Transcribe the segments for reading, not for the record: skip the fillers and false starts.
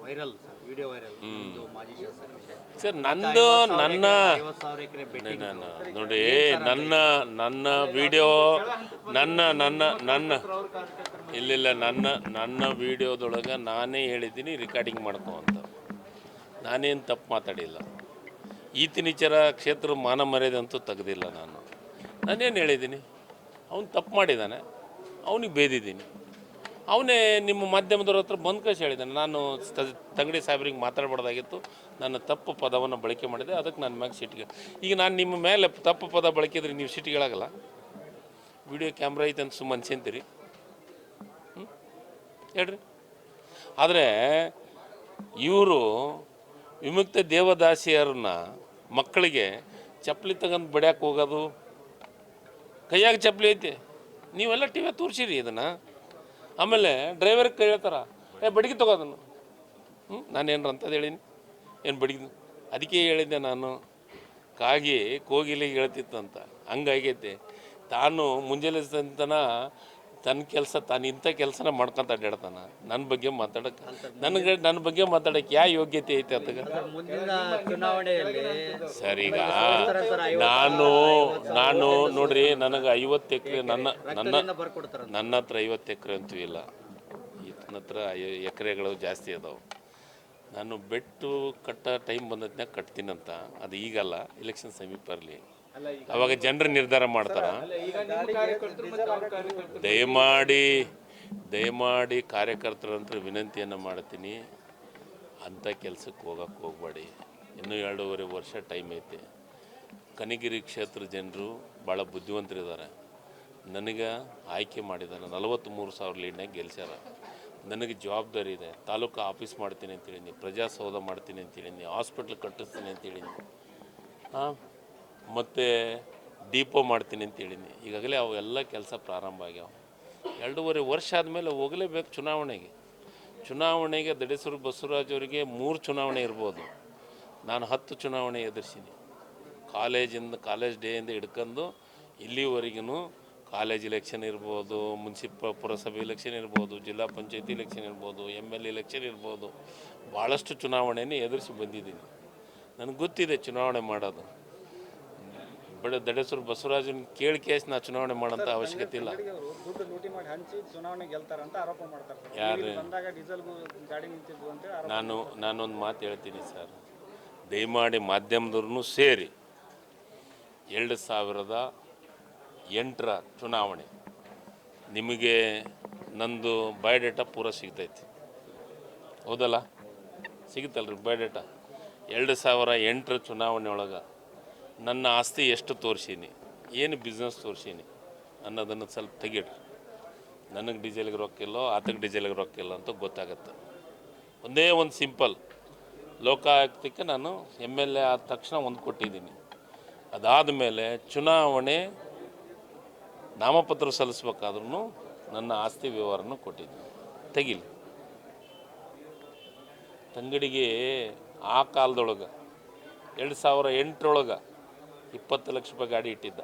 Viral video viral ಮಾಜಿ ಶಾಸಕ sir ನಂದು ನನ್ನ 50,000 ಎಕರೆ ಬೆಟ್ಟಿಂಗ್ ನೋಡಿ ನನ್ನ ನನ್ನ ವಿಡಿಯೋ ನನ್ನ ನನ್ನ ನನ್ನ ಇಲ್ಲಿಲ್ಲ ನನ್ನ ನನ್ನ ವಿಡಿಯೋದೊಳಗೆ ನಾನೇ ಹೇಳಿದ್ದೀನಿ ರೆಕಾರ್ಡಿಂಗ್ ಮಾಡ್ಕೊ ಅಂತ. ನಾನೇನು ತಪ್ಪು ಮಾತಾಡಿಲ್ಲ. ಈತನಿಚರ ಕ್ಷೇತ್ರ ಮಾನ ಮರ್ಯಾದೆ ಅಂತೂ ತೆಗೆದಿಲ್ಲ. ನಾನೇನು ಹೇಳಿದ್ದೀನಿ, ಅವನು ತಪ್ಪು ಮಾಡಿದ್ದಾನೆ, ಅವನಿಗೆ ಬೇದಿದ್ದೀನಿ. ಅವನೇ ನಿಮ್ಮ ಮಾಧ್ಯಮದವ್ರ ಹತ್ರ ಬಂದು ಕಳಿಸಿ ಹೇಳಿದ್ದಾನೆ, ನಾನು ತಂಗಡಿ ಸಾಹೇಬ್ರಿಗೆ ಮಾತಾಡಬಾರ್ದಾಗಿತ್ತು, ನನ್ನ ತಪ್ಪು ಪದವನ್ನು ಬಳಕೆ ಮಾಡಿದೆ, ಅದಕ್ಕೆ ನನ್ನ ಮ್ಯಾಗೆ ಸಿಟ್ಟಿಗೆ. ಈಗ ನಾನು ನಿಮ್ಮ ಮೇಲೆ ತಪ್ಪು ಪದ ಬಳಕೆದ್ರೆ ನೀವು ಸಿಟ್ಟಿಗಳಾಗಲ್ಲ? ವಿಡಿಯೋ ಕ್ಯಾಮ್ರಾ ಐತೆ ಅಂತ ಸುಮ್ಮನೆ ಅನ್ಸಂತೀರಿ? ಹೇಳ್ರಿ. ಆದರೆ ಇವರು ವಿಮುಕ್ತ ದೇವದಾಸಿಯರನ್ನ ಮಕ್ಕಳಿಗೆ ಚಪ್ಪಲಿ ತಗೊಂಡು ಬಡಿಯಕ್ಕೆ ಹೋಗೋದು, ಕೈಯಾಗ ಚಪ್ಪಲಿ ಐತೆ, ನೀವೆಲ್ಲ ಟಿ ವಿ ತೋರಿಸಿರಿ ಇದನ್ನು. ಆಮೇಲೆ ಡ್ರೈವರ್ಗೆ ಕೈ ಹೇಳ್ತಾರ, ಬಡಿಗೆ ತಗೋದನ್ನು. ನಾನೇನು ಅಂಥದ್ದು ಹೇಳೀನಿ? ಏನು ಬಡಿಗೆ? ಅದಕ್ಕೆ ಹೇಳಿದ್ದೆ ನಾನು, ಕಾಗಿ ಕೋಗಿಲಿಗೆ ಹೇಳ್ತಿತ್ತು ಅಂತ. ಹಂಗಾಗೈತೆ. ತಾನು ಮುಂಜಾನೆ ತನ ತನ್ನ ಕೆಲಸ ತಾನು ಇಂಥ ಕೆಲಸನ ಮಾಡ್ಕೊಂತ ಅಡ್ಡಾಡ್ತಾನೆ. ನನ್ನ ಬಗ್ಗೆ ಮಾತಾಡೋಕ್ಕೆ ನನ್ನ ಬಗ್ಗೆ ಮಾತಾಡೋಕ್ಕೆ ಯಾವ ಯೋಗ್ಯತೆ ಐತೆ ಅದಕ್ಕೆ? ಸರ್, ಈಗ ನಾನು ನೋಡ್ರಿ, ನನಗೆ 50 ಎಕರೆ ನನ್ನ ಹತ್ರ 50 ಎಕರೆ ಅಂತೂ ಇಲ್ಲ. ಈತನ ಹತ್ರ ಎಕರೆಗಳು ಜಾಸ್ತಿ ಅದಾವೆ. ನಾನು ಬೆಟ್ಟು ಕಟ್ಟ ಟೈಮ್ ಬಂದದ್ನಾಗ ಕಟ್ತೀನಂತ. ಅದು ಈಗಲ್ಲ, ಎಲೆಕ್ಷನ್ ಸಮೀಪ ಇರಲಿ, ಅವಾಗ ಜನರು ನಿರ್ಧಾರ ಮಾಡ್ತಾರ. ದಯಮಾಡಿ ಕಾರ್ಯಕರ್ತರಂತ ವಿನಂತಿಯನ್ನು ಮಾಡ್ತೀನಿ, ಅಂಥ ಕೆಲಸಕ್ಕೆ ಹೋಗಬೇಡಿ. ಇನ್ನೂ 2.5 ವರ್ಷ ಟೈಮ್ ಐತೆ. ಕನಗಿರಿ ಕ್ಷೇತ್ರ ಜನರು ಭಾಳ ಬುದ್ಧಿವಂತರಿದ್ದಾರೆ. ನನಗೆ ಆಯ್ಕೆ ಮಾಡಿದ್ದಾರೆ, 43,000 ಲೀಡ್ನಾಗ ಗೆಲ್ಸ್ಯಾರ. ನನಗೆ ಜವಾಬ್ದಾರಿ ಇದೆ. ತಾಲೂಕು ಆಫೀಸ್ ಮಾಡ್ತೀನಿ ಅಂತೇಳೀನಿ, ಪ್ರಜಾಸೌಧ ಮಾಡ್ತೀನಿ ಅಂತೇಳೀನಿ, ಹಾಸ್ಪಿಟ್ಲ್ ಕಟ್ಟಿಸ್ತೀನಿ ಅಂತೇಳೀನಿ, ಮತ್ತು ಡಿಪೋ ಮಾಡ್ತೀನಿ ಅಂತೇಳೀನಿ. ಈಗಾಗಲೇ ಅವೆಲ್ಲ ಕೆಲಸ ಪ್ರಾರಂಭ ಆಗ್ಯಾವ. 2.5 ವರ್ಷ ಆದಮೇಲೆ ಹೋಗಲೇಬೇಕು ಚುನಾವಣೆಗೆ. ದಡೇಸೂರು ಬಸವರಾಜ್ ಅವರಿಗೆ 3 ಚುನಾವಣೆ ಇರ್ಬೋದು. ನಾನು 10 ಚುನಾವಣೆ ಎದುರಿಸೀನಿ. ಕಾಲೇಜ್ ಡೇಯಿಂದ ಹಿಡ್ಕೊಂಡು ಇಲ್ಲಿವರೆಗೂ ಕಾಲೇಜ್ ಎಲೆಕ್ಷನ್ ಇರ್ಬೋದು, ಪುರಸಭೆ ಎಲೆಕ್ಷನ್ ಇರ್ಬೋದು, ಜಿಲ್ಲಾ ಪಂಚಾಯತಿ ಎಲೆಕ್ಷನ್ ಇರ್ಬೋದು, MLA ಎಲೆಕ್ಷನ್ ಇರ್ಬೋದು, ಭಾಳಷ್ಟು ಚುನಾವಣೆಯನ್ನು ಎದುರಿಸಿ ಬಂದಿದ್ದೀನಿ. ನನಗೆ ಗೊತ್ತಿದೆ ಚುನಾವಣೆ ಮಾಡೋದು. ದಡೇಸೂರು ಬಸವರಾಜನ ಕೇಸ್ ನಾ ಚುನಾವಣೆ ಮಾಡೋಂಥ ಅವಶ್ಯಕತೆ ಇಲ್ಲ. ಯಾರು? ನಾನೊಂದು ಮಾತು ಹೇಳ್ತೀನಿ ಸರ್, ದಯಮಾಡಿ ಮಾಧ್ಯಮದವ್ರೂ ಸೇರಿ 2008ರ ಚುನಾವಣೆ ನಿಮಗೆ ನಂದು ಬಯೋಡೇಟಾ ಪೂರ ಸಿಗ್ತೈತಿ, ಹೌದಲ್ಲ? ಸಿಗುತ್ತಲ್ರಿ ಬಯೋಡೇಟಾ? 2008ರ ಚುನಾವಣೆ ಒಳಗೆ ನನ್ನ ಆಸ್ತಿ ಎಷ್ಟು ತೋರಿಸೀನಿ, ಏನು ಬಿಸ್ನೆಸ್ ತೋರಿಸೀನಿ ಅನ್ನೋದನ್ನು ಸ್ವಲ್ಪ ತೆಗಿಡ್ರಿ. ನನಗೆ ಡೀಸೆಲ್ಗೆ ರೊಕ್ಕಿಲ್ಲೋ, ಆತಕ್ಕೆ ಡೀಸೆಲ್ಗೆ ರೊಕ್ಕಿಲ್ಲ ಅಂತ ಗೊತ್ತಾಗತ್ತೆ. ಒಂದೇ ಒಂದು ಸಿಂಪಲ್, ಲೋಕಾಯುಕ್ತಕ್ಕೆ ನಾನು MLA ಆದ ತಕ್ಷಣ ಒಂದು ಕೊಟ್ಟಿದ್ದೀನಿ. ಅದಾದ ಮೇಲೆ ಚುನಾವಣೆ ನಾಮಪತ್ರ ಸಲ್ಲಿಸ್ಬೇಕಾದ್ರೂ ನನ್ನ ಆಸ್ತಿ ವ್ಯವಹಾರನೂ ಕೊಟ್ಟಿದ್ದೀನಿ. ತೆಗಿಲಿ. ತಂಗಡಿಗೆ ಆ ಕಾಲದೊಳಗೆ 2008ರೊಳಗೆ 20 ಲಕ್ಷ ರೂಪಾಯಿ ಗಾಡಿ ಇಟ್ಟಿದ್ದ.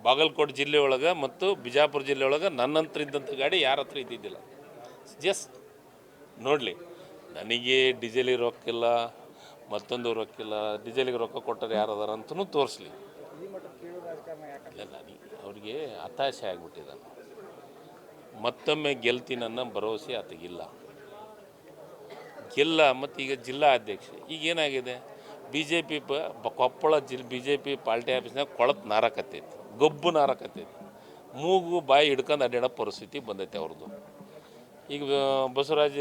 ಬಾಗಲಕೋಟೆ ಜಿಲ್ಲೆ ಒಳಗೆ ಮತ್ತು ಬಿಜಾಪುರ ಜಿಲ್ಲೆ ಒಳಗೆ ನನ್ನಂತರ ಇದ್ದಂಥ ಗಾಡಿ ಯಾರ ಹತ್ರ ಇದ್ದಿದ್ದಿಲ್ಲ. ಜಸ್ಟ್ ನೋಡಲಿ, ನನಗೆ ಡೀಸೆಲಿಗೆ ರೊಕ್ಕಿಲ್ಲ, ಮತ್ತೊಂದು ರೊಕ್ಕಿಲ್ಲ, ಡೀಸೆಲಿಗೆ ರೊಕ್ಕ ಕೊಟ್ಟರೆ ಯಾರದಾರ ಅಂತಲೂ ತೋರಿಸ್ಲಿ. ಇಲ್ಲ, ನನಗೆ ಅವ್ರಿಗೆ ಹತಾಶೆ ಆಗಿಬಿಟ್ಟಿದ್ದಾನೆ. ಮತ್ತೊಮ್ಮೆ ಗೆಲ್ತೀನನ್ನೋ ಭರವಸೆ ಆತಗಿಲ್ಲ. ಮತ್ತು ಈಗ ಜಿಲ್ಲಾ ಅಧ್ಯಕ್ಷ ಈಗ ಏನಾಗಿದೆ, BJP ಕೊಪ್ಪಳ BJP ಪಾರ್ಟಿ ಆಫೀಸ್ನಾಗ ಕೊಳತು ನಾರಕತ್ತೈತಿ, ಗೊಬ್ಬು ನಾರಕತ್ತೈತಿ, ಮೂಗು ಬಾಯಿ ಹಿಡ್ಕೊಂಡು ಅಡ್ಡಾಡೋ ಪರಿಸ್ಥಿತಿ ಬಂದೈತೆ ಅವ್ರದ್ದು. ಈಗ ಬಸವರಾಜ್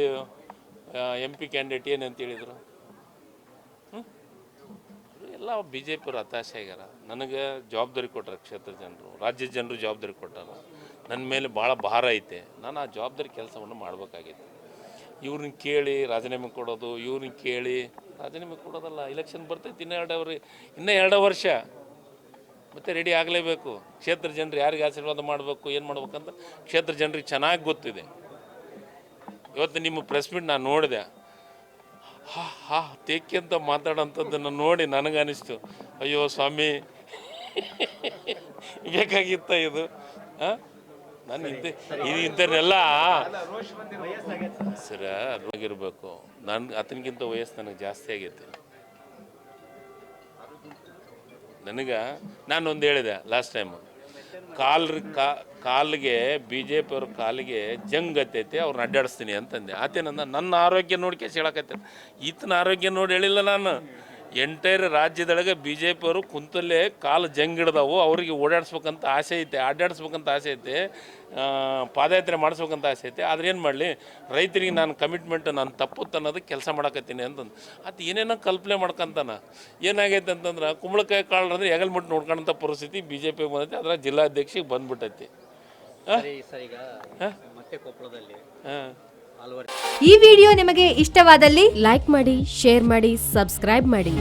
MP ಕ್ಯಾಂಡಿಡೇಟ್ ಏನಂತ ಹೇಳಿದರು? ಎಲ್ಲ BJP ಅವ್ರು ಹತಾಶೆ ಆಗ್ಯಾರ. ನನಗೆ ಜವಾಬ್ದಾರಿ ಕೊಟ್ಟರೆ ಕ್ಷೇತ್ರ ಜನರು, ರಾಜ್ಯದ ಜನರು ಜವಾಬ್ದಾರಿ ಕೊಟ್ಟಾರ. ನನ್ನ ಮೇಲೆ ಭಾಳ ಭಾರ ಐತೆ. ನಾನು ಆ ಜವಾಬ್ದಾರಿ ಕೆಲಸವನ್ನು ಮಾಡಬೇಕಾಗಿತ್ತು. ಇವ್ರನ್ನ ಕೇಳಿ ರಾಜೀನಾಮೆ ಕೊಡೋದು, ಇವ್ರನ್ನ ಕೇಳಿ ರಾಜೀನಾಮೆ ಕೊಡೋದಲ್ಲ. ಎಲೆಕ್ಷನ್ ಬರ್ತೈತಿ, ಇನ್ನೂ 2 ವರ್ಷ ಮತ್ತು ರೆಡಿ ಆಗಲೇಬೇಕು. ಕ್ಷೇತ್ರ ಜನರು ಯಾರಿಗೆ ಆಶೀರ್ವಾದ ಮಾಡಬೇಕು, ಏನು ಮಾಡ್ಬೇಕಂತ ಕ್ಷೇತ್ರ ಜನರಿಗೆ ಚೆನ್ನಾಗಿ ಗೊತ್ತಿದೆ. ಇವತ್ತು ನಿಮ್ಮ ಪ್ರೆಸ್ ಮೀಟ್ ನಾನು ನೋಡಿದೆ, ತೇಕೆ ಅಂತ ಮಾತಾಡೋಂಥದ್ದನ್ನು ನೋಡಿ ನನಗನ್ನಿಸ್ತು, ಅಯ್ಯೋ ಸ್ವಾಮಿ ಬೇಕಾಗಿತ್ತ ಇದು? ನಾನು ಇಂಥವ್ರನ್ನೆಲ್ಲ ಸರ ಆಗಿರ್ಬೇಕು. ಆತನಿಗಿಂತ ವಯಸ್ಸು ನನಗೆ ಜಾಸ್ತಿ ಆಗೈತೆ. ನಾನೊಂದು ಹೇಳಿದೆ ಲಾಸ್ಟ್ ಟೈಮು, ಕಾಲಿಗೆ BJP ಅವ್ರ ಕಾಲಿಗೆ ಜಂಗ್ ಹತ್ತೈತೆ, ಅವ್ರನ್ನ ಅಡ್ಡಾಡಿಸ್ತೀನಿ ಅಂತಂದೆ. ಆತೇನಂದ ನನ್ನ ಆರೋಗ್ಯ ನೋಡಿ ಹೇಳಕತ್ತೆ. ಈತನ ಆರೋಗ್ಯ ನೋಡಿ ಹೇಳಿಲ್ಲ ನಾನು. ಎಂಟೈರ್ ರಾಜ್ಯದೊಳಗೆ BJP ಅವರು ಕುಂತಲ್ಲೇ ಕಾಲು ಜಂಗ್ ಹಿಡ್ದವು. ಅವ್ರಿಗೆ ಓಡಾಡಿಸ್ಬೇಕಂತ ಆಸೆ ಐತೆ, ಅಡ್ಡಾಡಿಸ್ಬೇಕಂತ ಆಸೆ ಐತೆ, ಪಾದಯಾತ್ರೆ ಮಾಡಿಸ್ಬೇಕಂತ ಆಸೆ ಐತೆ. ಆದ್ರೆ ಏನು ಮಾಡಲಿ, ರೈತರಿಗೆ ನಾನು ಕಮಿಟ್ಮೆಂಟ್ ನಾನು ತಪ್ಪುತ್ತೆ ಅನ್ನೋದಕ್ಕೆ ಕೆಲಸ ಮಾಡಕತ್ತೀನಿ ಅಂತಂದು ಅದು ಏನೇನೋ ಕಲ್ಪನೆ ಮಾಡ್ಕೊಂತಾನ. ಏನಾಗೈತೆ ಅಂತಂದ್ರೆ ಕುಂಬಳಕಾಯಿ ಕಾಳು ಅಂದರೆ ಹೆಗಲ್ಮುಟ್ಟು ನೋಡ್ಕೊಳ್ಳೋಂಥ ಪರಿಸ್ಥಿತಿ BJP ಬಂದೈತಿ. ಅದರ ಜಿಲ್ಲಾಧ್ಯಕ್ಷಿಗೆ ಬಂದ್ಬಿಟ್ಟೈತಿ. ಈಗ ಮತ್ತೆ ಕೊಪ್ಪಳದಲ್ಲಿ ಈ ವಿಡಿಯೋ ನಿಮಗೆ ಇಷ್ಟವಾದಲ್ಲಿ ಲೈಕ್ ಮಾಡಿ, ಶೇರ್ ಮಾಡಿ, ಸಬ್ಸ್ಕ್ರೈಬ್ ಮಾಡಿ.